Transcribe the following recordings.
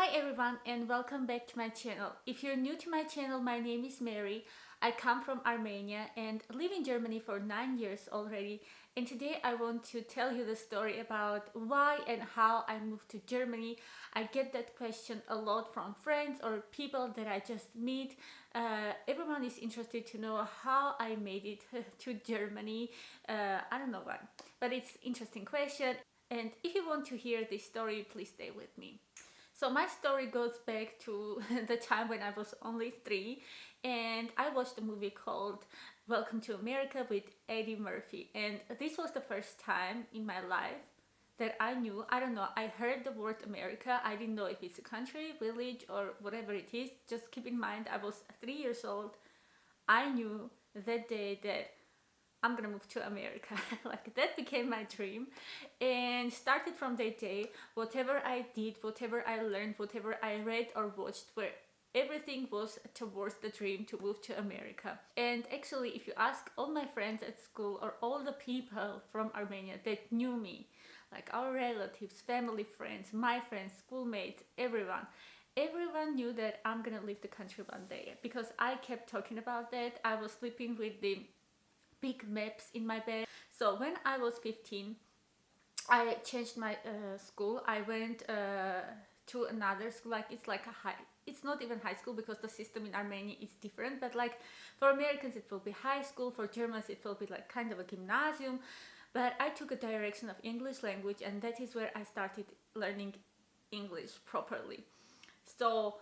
Hi everyone and welcome back to my channel. If you're new to my channel, my name is Mary. I come from Armenia and live in Germany for 9 years already. And today I want to tell you the story about why and how I moved to Germany. I get that question a lot from friends or people that I just meet. Everyone is interested to know how I made it to Germany. I don't know why, but it's an interesting question. And if you want to hear this story, please stay with me. So my story goes back to the time when I was only 3 and I watched a movie called Welcome to America with Eddie Murphy, and this was the first time in my life that I knew, I don't know, I heard the word America. I didn't know if it's a country, village or whatever it is. Just keep in mind I was 3 years old. I knew that day that I'm gonna move to America. Like that became my dream, and started from that day. Whatever I did, whatever I learned, whatever I read or watched, where everything was towards the dream to move to America. And actually, if you ask all my friends at school or all the people from Armenia that knew me, like our relatives, family, friends, my friends, schoolmates, everyone knew that I'm gonna leave the country one day, because I kept talking about that. I was sleeping with the big maps in my bed. So when I was 15, I changed my school. I went to another school. Like it's not even high school, because the system in Armenia is different, but like for Americans it will be high school, for Germans it will be like kind of a gymnasium. But I took a direction of English language, and that is where I started learning English properly. So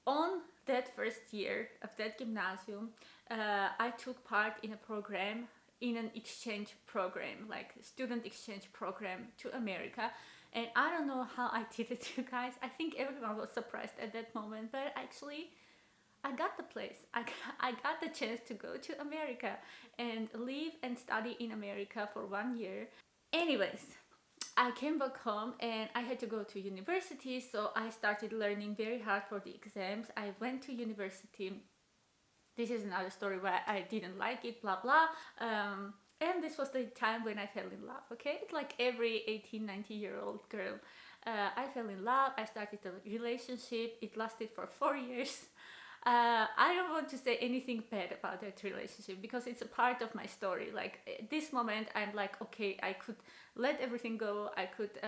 on that first year of that gymnasium, I took part in a program, in an exchange program, like student exchange program to America. And I don't know how I did it, you guys. I think everyone was surprised at that moment, but actually I got the place. I got the chance to go to America and live and study in America for 1 year. Anyways, I came back home and I had to go to university, so I started learning very hard for the exams. I went to university. This is another story where I didn't like it, blah blah. And this was the time when I fell in love, okay? Like every 18, 19-year-old girl, I fell in love. I started a relationship. It lasted for 4 years. I don't want to say anything bad about that relationship, because it's a part of my story. Like at this moment I'm like, okay, I could let everything go, I could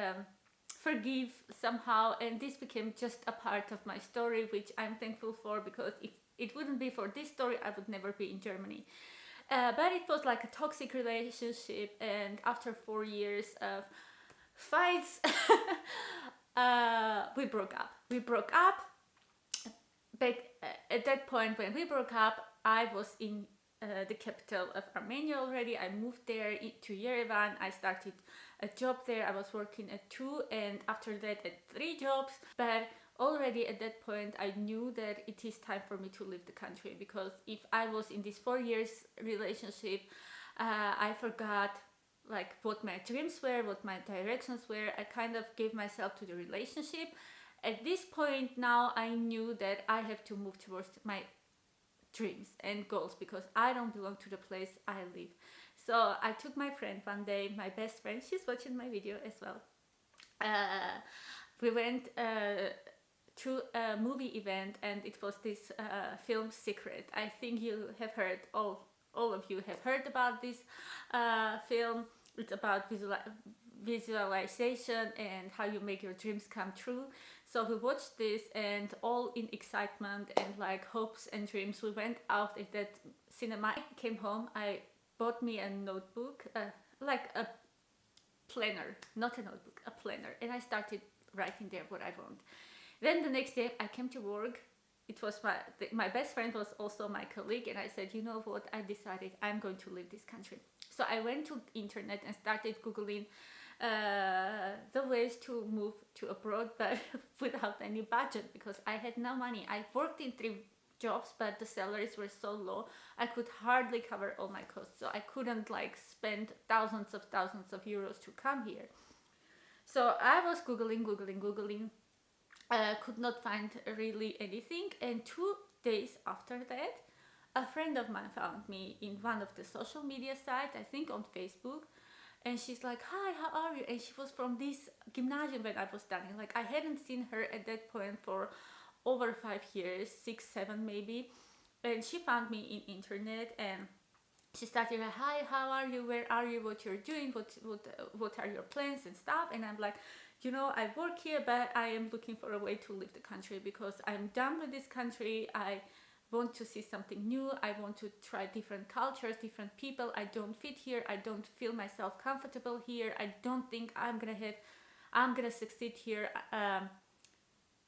forgive somehow, and this became just a part of my story, which I'm thankful for, because if it wouldn't be for this story I would never be in Germany. But it was like a toxic relationship, and after 4 years of fights we broke up. Back at that point when we broke up, I was in the capital of Armenia already. I moved there to Yerevan. I started a job there. I was working at 2, and after that at 3 jobs. But already at that point I knew that it is time for me to leave the country, because if I was in this 4 years relationship, I forgot like what my dreams were, what my directions were. I kind of gave myself to the relationship. At this point now I knew that I have to move towards my dreams and goals, because I don't belong to the place I live. So I took my friend one day, my best friend, she's watching my video as well. We went to a movie event, and it was this film Secret. I think you have heard, all of you have heard about this film. It's about visualization and how you make your dreams come true. So we watched this, and all in excitement and like hopes and dreams, we went out at that cinema. I came home, I bought me a notebook, like a planner, not a notebook, a planner, and I started writing there what I want. Then the next day I came to work. It was my best friend was also my colleague, and I said, you know what, I decided I'm going to leave this country. So I went to internet and started googling the ways to move to abroad, but without any budget, because I had no money. I worked in 3 jobs, but the salaries were so low I could hardly cover all my costs, so I couldn't like spend thousands of euros to come here. So I was googling, could not find really anything, and 2 days after that a friend of mine found me in one of the social media sites, I think on Facebook, and she's like, hi, how are you? And she was from this gymnasium when I was studying. Like, I hadn't seen her at that point for over 5 years, 6, 7 maybe. And she found me in internet, and she started like, hi, how are you, where are you, what you're doing, what are your plans and stuff. And I'm like, you know, I work here, but I am looking for a way to leave the country because I'm done with this country. I want to see something new. I want to try different cultures, different people. I don't fit here. I don't feel myself comfortable here. I don't think I'm gonna succeed here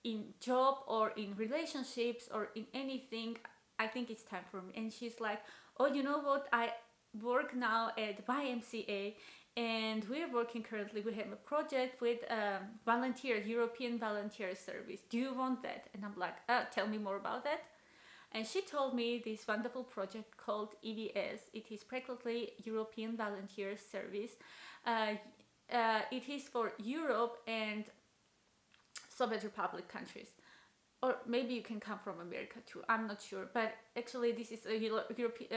in job or in relationships or in anything. I think it's time for me. And she's like, oh, you know what, I work now at YMCA, and we're working currently, we have a project with volunteers, European Volunteer Service. Do you want that? And I'm like, tell me more about that. And she told me this wonderful project called EVS. It is practically European Volunteer Service. It is for Europe and Soviet Republic countries. Or maybe you can come from America too, I'm not sure. But actually this is a European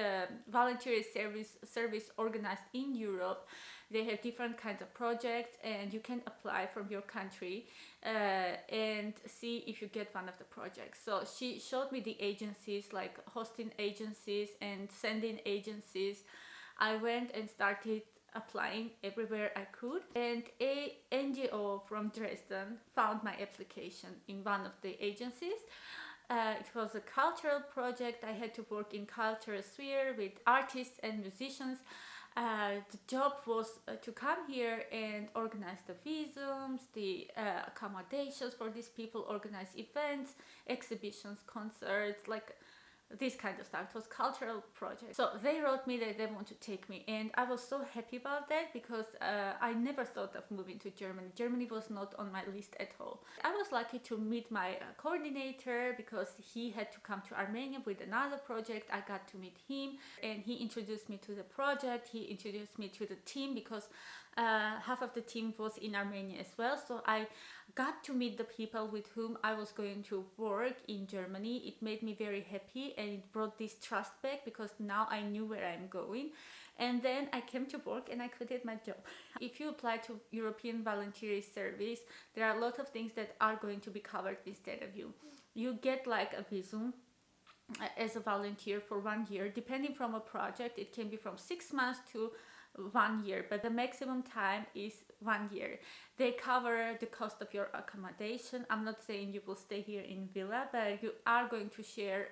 volunteer service organized in Europe. They have different kinds of projects, and you can apply from your country and see if you get one of the projects. So she showed me the agencies, like hosting agencies and sending agencies. I went and started applying everywhere I could, and a NGO from Dresden found my application in one of the agencies. It was a cultural project. I had to work in cultural sphere with artists and musicians. The job was to come here and organize the visums, the accommodations for these people, organize events, exhibitions, concerts, like this kind of stuff. It was cultural project. So they wrote me that they want to take me, and I was so happy about that because I never thought of moving to Germany. Germany was not on my list at all. I was lucky to meet my coordinator because he had to come to Armenia with another project. I got to meet him, and he introduced me to the project. He introduced me to the team because half of the team was in Armenia as well. So I got to meet the people with whom I was going to work in Germany. It made me very happy, and it brought this trust back because now I knew where I'm going. And then I came to work and I quit my job. If you apply to European Volunteer Service, there are a lot of things that are going to be covered instead of you. You get like a visum as a volunteer for 1 year, depending from a project. It can be from 6 months to 1 year, but the maximum time is 1 year. They cover the cost of your accommodation. I'm not saying you will stay here in villa, but you are going to share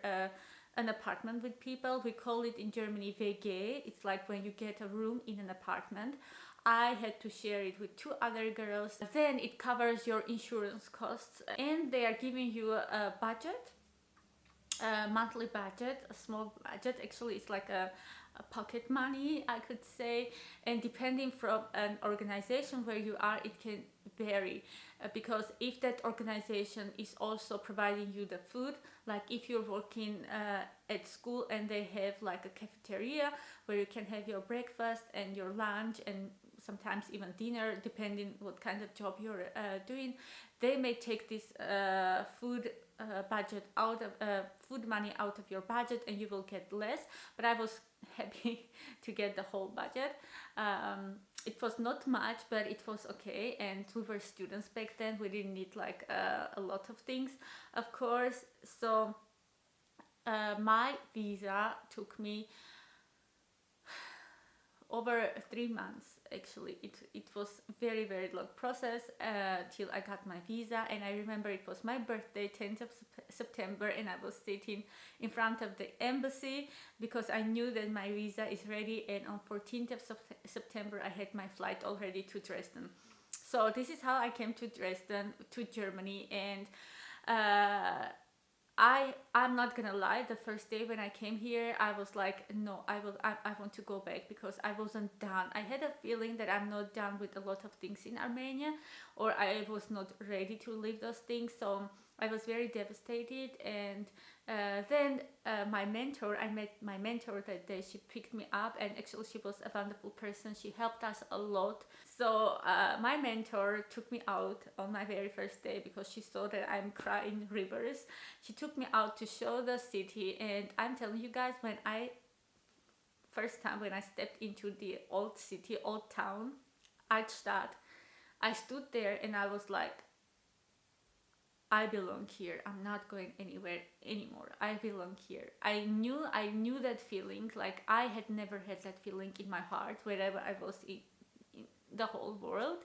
an apartment with people. We call it in Germany WG. It's like when you get a room in an apartment. I had to share it with 2 other girls. Then it covers your insurance costs, and they are giving you a budget, a monthly budget, a small budget. Actually, it's like a pocket money, I could say. And depending from an organization where you are, it can vary because if that organization is also providing you the food, like if you're working at school and they have like a cafeteria where you can have your breakfast and your lunch and sometimes even dinner, depending what kind of job you're doing, they may take this food budget out of food money out of your budget, and you will get less. But I was happy to get the whole budget. It was not much, but it was okay, and we were students back then. We didn't need like a lot of things, of course. So my visa took me over 3 months. Actually, it was very long process till I got my visa. And I remember it was my birthday, 10th of September, and I was sitting in front of the embassy because I knew that my visa is ready, and on 14th of September I had my flight already to Dresden. So this is how I came to Dresden, to Germany. And I'm not gonna lie, the first day when I came here, I was like, no, I want to go back because I wasn't done. I had a feeling that I'm not done with a lot of things in Armenia, or I was not ready to leave those things. So I was very devastated. And then my mentor, I met my mentor that day. She picked me up, and actually she was a wonderful person. She helped us a lot. So my mentor took me out on my very first day because she saw that I'm crying rivers. She took me out to show the city, and I'm telling you guys, when I first time when I stepped into the old city, old town, Altstadt. I stood there and I was like, I belong here. I'm not going anywhere anymore. I belong here. I knew that feeling. Like, I had never had that feeling in my heart wherever I was in the whole world.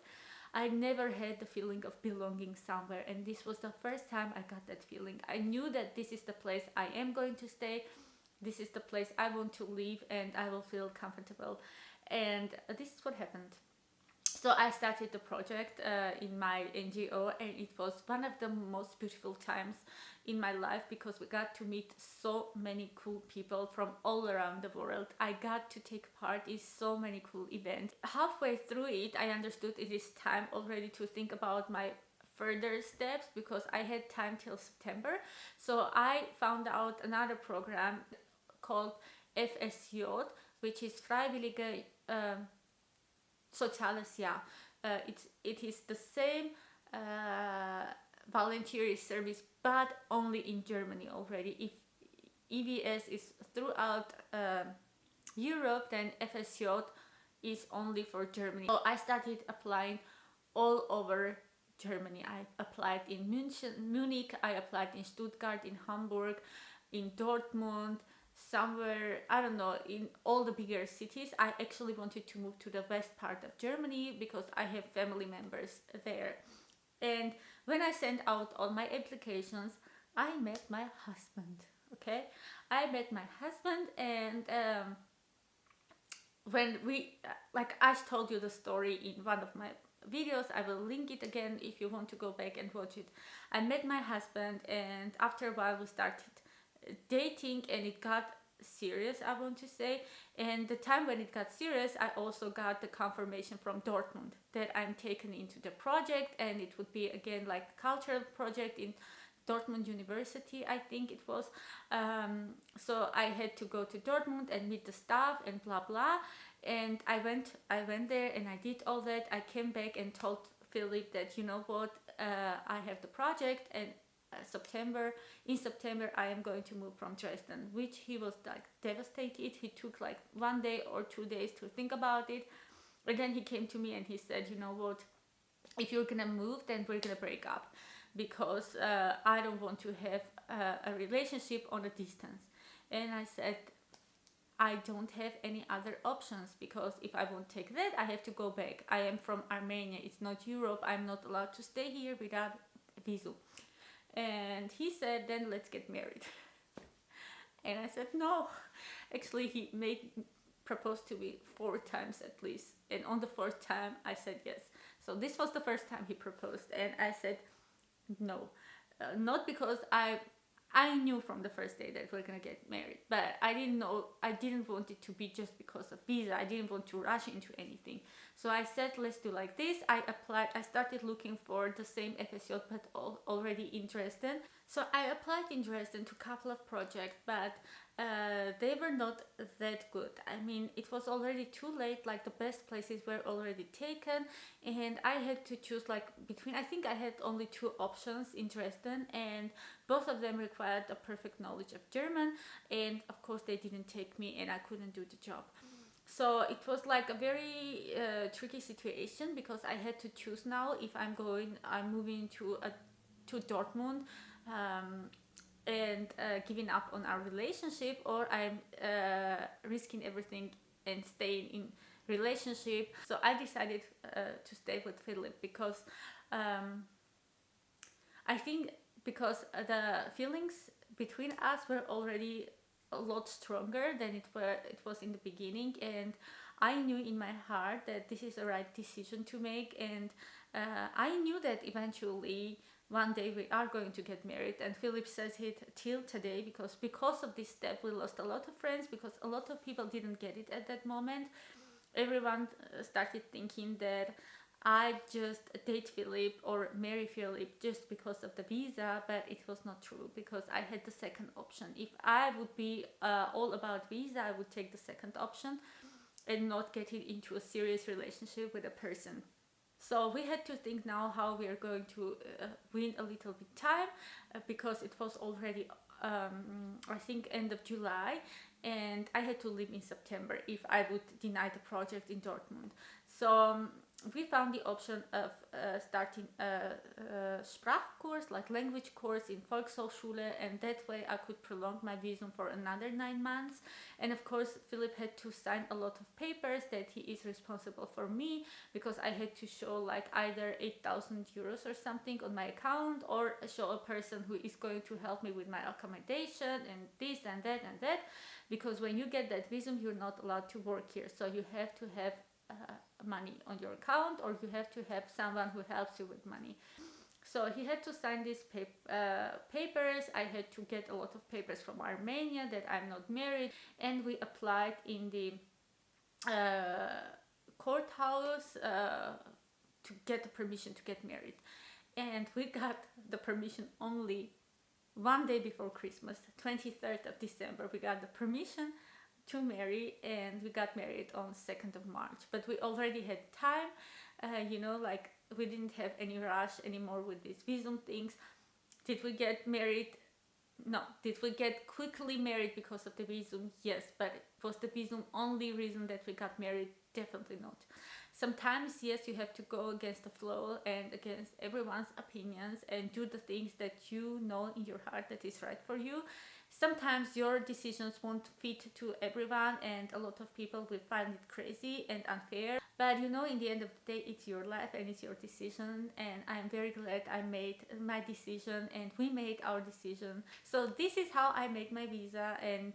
I never had the feeling of belonging somewhere, and this was the first time I got that feeling. I knew that this is the place I am going to stay. This is the place I want to live, and I will feel comfortable. And this is what happened. So I started the project in my NGO, and it was one of the most beautiful times in my life because we got to meet so many cool people from all around the world. I got to take part in so many cool events. Halfway through it, I understood it is time already to think about my further steps because I had time till September. So I found out another program called FSJ, which is Freiwillige Soziales Jahr. It is the same voluntary service, but only in Germany already. If EVS is throughout Europe, then FSJ is only for Germany. So I started applying all over Germany. I applied in Munich, I applied in Stuttgart, in Hamburg, in Dortmund, somewhere, I don't know, in all the bigger cities. I actually wanted to move to the west part of Germany because I have family members there. And when I sent out all my applications, I met my husband. Okay, I met my husband, and when we, like I told you the story in one of my videos, I will link it again if you want to go back and watch it. I met my husband, and after a while we started dating, and it got serious, I want to say. And the time when it got serious, I also got the confirmation from Dortmund that I'm taken into the project, and it would be again like a cultural project in Dortmund University, I think it was. So I had to go to Dortmund and meet the staff and blah blah. And I went there and I did all that. I came back and told Philip that, you know what, I have the project, and in September I am going to move from Dresden, which he was like devastated. He took like 1 day or 2 days to think about it, and then he came to me and he said, you know what, if you're gonna move, then we're gonna break up, because I don't want to have a relationship on a distance. And I said, I don't have any other options, because if I won't take that, I have to go back. I am from Armenia, it's not Europe, I'm not allowed to stay here without a visa. And he said, then let's get married. And I said, no. Actually, he proposed to me 4 times at least, and on the 4th time I said yes. So this was the first time he proposed, and I said no. Not because I knew from the first day that we're gonna get married, but I didn't want it to be just because of visa. I didn't want to rush into anything. So I said, let's do like this. I started looking for the same FSJ, but already in Dresden. So I applied in Dresden to a couple of projects, but they were not that good. I mean, it was already too late, like the best places were already taken, and I had to choose like between, I think I had only 2 options in Dresden, and both of them required a perfect knowledge of German, and of course they didn't take me, and I couldn't do the job. So it was like a very tricky situation, because I had to choose now if I'm moving to Dortmund, and giving up on our relationship, or I'm risking everything and staying in relationship. So I decided to stay with Philip, because I think because the feelings between us were already a lot stronger than it was in the beginning, and I knew in my heart that this is the right decision to make, and I knew that eventually one day we are going to get married. And Philip says it till today, because of this step we lost a lot of friends, because a lot of people didn't get it at that moment. Everyone started thinking that I just date Philip or marry Philip just because of the visa, but it was not true, because I had the second option. If I would be all about visa, I would take the second option and not get into a serious relationship with a person. So we had to think now how we are going to win a little bit time, because it was already I think end of July, and I had to leave in September if I would deny the project in Dortmund. So we found the option of starting a Sprachkurs, like language course in Volkshochschule, and that way I could prolong my visum for another 9 months. And of course, Philip had to sign a lot of papers that he is responsible for me, because I had to show like either 8,000 euros or something on my account, or show a person who is going to help me with my accommodation and this and that and that, because when you get that visum, you're not allowed to work here. So you have to have money on your account, or you have to have someone who helps you with money. So he had to sign these papers. I had to get a lot of papers from Armenia that I'm not married, and we applied in the courthouse to get the permission to get married. And we got the permission only one day before Christmas, 23rd of December. We got the permission to marry, and we got married on 2nd of March. But we already had time, like we didn't have any rush anymore with these visum things. Did we get married? No. Did we get quickly married because of the visum? Yes. But was the visum only reason that we got married? Definitely not. Sometimes, yes, you have to go against the flow and against everyone's opinions and do the things that you know in your heart that is right for you. Sometimes your decisions won't fit to everyone, and a lot of people will find it crazy and unfair. But in the end of the day, it's your life and it's your decision. And I'm very glad I made my decision, and we made our decision. So this is how I made my visa, and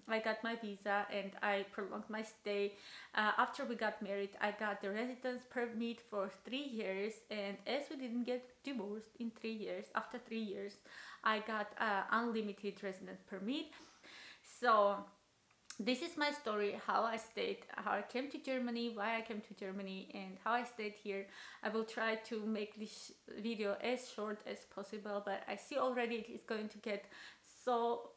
I got my visa and I prolonged my stay. After we got married, I got the residence permit for 3 years. And as we didn't get divorced in 3 years, after 3 years, I got unlimited residence permit. So this is my story, how I stayed, how I came to Germany, why I came to Germany, and how I stayed here. I will try to make this video as short as possible, but I see already it is going to get so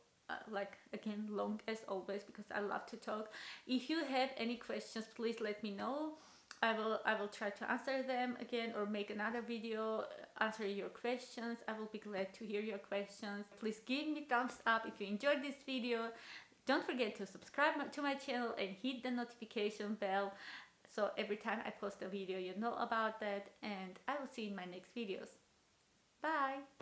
again, long as always, because I love to talk. If you have any questions, please let me know. I will try to answer them again, or make another video answering your questions. I will be glad to hear your questions. Please give me thumbs up if you enjoyed this video. Don't forget to subscribe to my channel and hit the notification bell, so every time I post a video you know about that. And I will see you in my next videos. Bye!